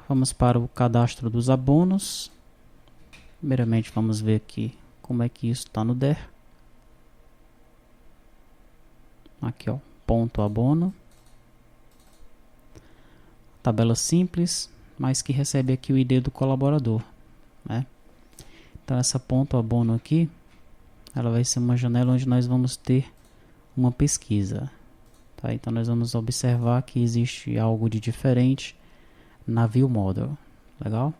Vamos para o cadastro dos abonos. Primeiramente vamos ver aqui como é que isso está no DER. Aqui, ó, ponto abono. Tabela simples, mas que recebe aqui o ID do colaborador, né? Então essa ponto abono aqui, ela vai ser uma janela onde nós vamos ter uma pesquisa, tá? Então nós vamos observar que existe algo de diferente na View Model, legal?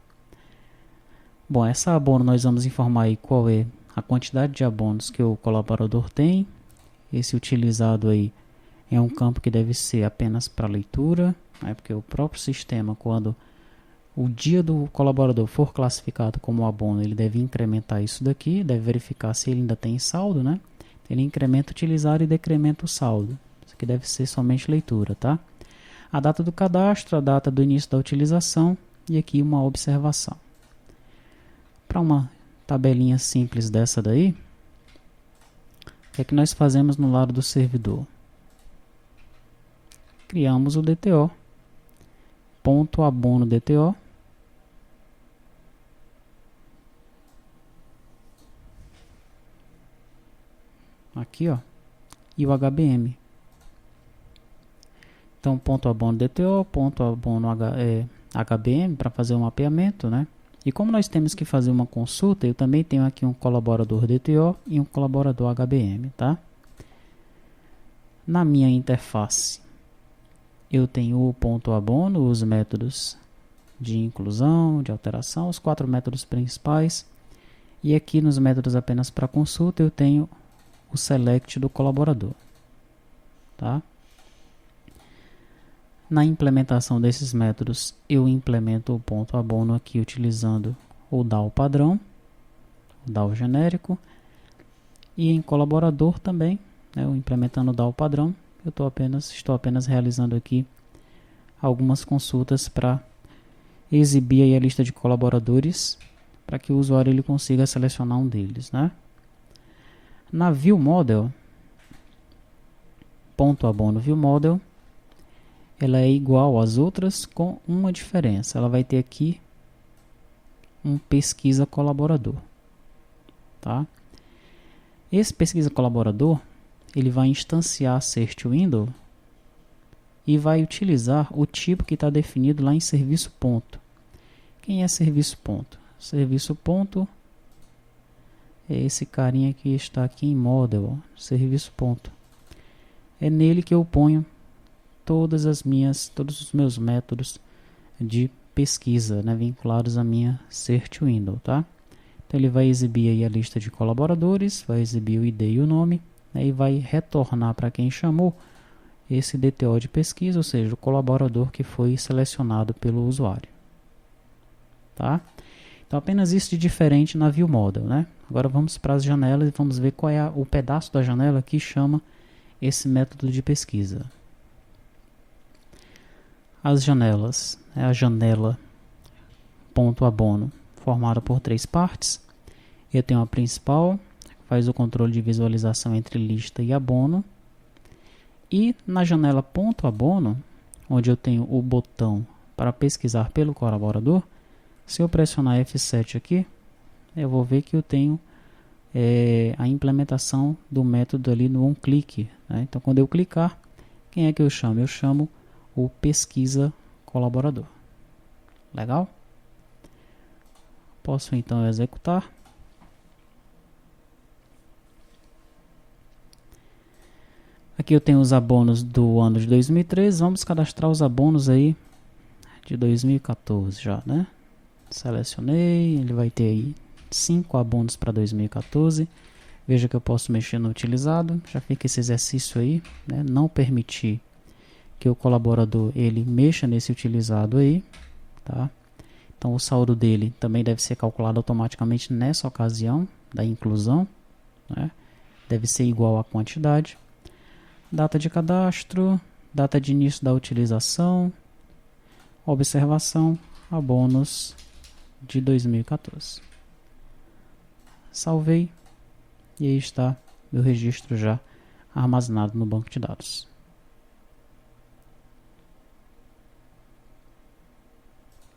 Bom, essa abono nós vamos informar aí qual é a quantidade de abonos que o colaborador tem. Esse utilizado aí é um campo que deve ser apenas para leitura, né? Porque o próprio sistema, quando o dia do colaborador for classificado como abono, ele deve incrementar isso daqui, deve verificar se ele ainda tem saldo, né? Ele incrementa utilizado e decrementa o saldo. Isso aqui deve ser somente leitura, tá? A data do cadastro, a data do início da utilização e aqui uma observação. Para uma tabelinha simples dessa daí, o que é que nós fazemos no lado do servidor? Criamos o DTO, ponto abono DTO, aqui, ó, e o HBM. Então, ponto abono DTO, ponto abono HBM para fazer um mapeamento, né? E como nós temos que fazer uma consulta, eu também tenho aqui um colaborador DTO e um colaborador HBM, tá? Na minha interface, eu tenho o ponto abono, os métodos de inclusão, de alteração, os 4 métodos principais. E aqui nos métodos apenas para consulta, eu tenho o select do colaborador, tá? Na implementação desses métodos, eu implemento o ponto abono aqui utilizando o DAO padrão, o DAO genérico, e em colaborador também, né, eu implementando o DAO padrão, eu estou apenas realizando aqui algumas consultas para exibir aí a lista de colaboradores para que o usuário ele consiga selecionar um deles, né? Na View Model, ponto abono View Model, ela é igual às outras com uma diferença. Ela vai ter aqui um pesquisa colaborador, tá? Esse pesquisa colaborador, ele vai instanciar Cert Window e vai utilizar o tipo que está definido lá em serviço ponto. Quem é serviço ponto? Serviço ponto é esse carinha que está aqui em Model, ó, serviço ponto. É nele que eu ponho todos os meus métodos de pesquisa, né, vinculados à minha Cert Window, tá? Então ele vai exibir aí a lista de colaboradores, vai exibir o ID e o nome, né, e vai retornar para quem chamou esse DTO de pesquisa, ou seja, o colaborador que foi selecionado pelo usuário, tá? Então apenas isso de diferente na View Model, né? Agora vamos para as janelas e vamos ver qual é o pedaço da janela que chama esse método de pesquisa. As janelas, é a janela ponto abono, formada por 3 partes. Eu tenho a principal, faz o controle de visualização entre lista e abono. E na janela ponto abono, onde eu tenho o botão para pesquisar pelo colaborador, se eu pressionar F7 aqui, eu vou ver que eu tenho a implementação do método ali no onClick, né? Então quando eu clicar, quem é que eu chamo? Eu chamo o pesquisa colaborador. Legal? Posso então executar. Aqui eu tenho os abonos do ano de 2013. Vamos cadastrar os abonos aí de 2014 já, né? Selecionei, ele vai ter aí 5 abonos para 2014. Veja que eu posso mexer no utilizado. Já fica esse exercício aí, né? Não permitir que o colaborador ele mexa nesse utilizado aí, tá? Então o saldo dele também deve ser calculado automaticamente nessa ocasião da inclusão, né? Deve ser igual à quantidade. Data de cadastro, data de início da utilização, observação, abonos de 2014. Salvei e aí está meu registro já armazenado no banco de dados.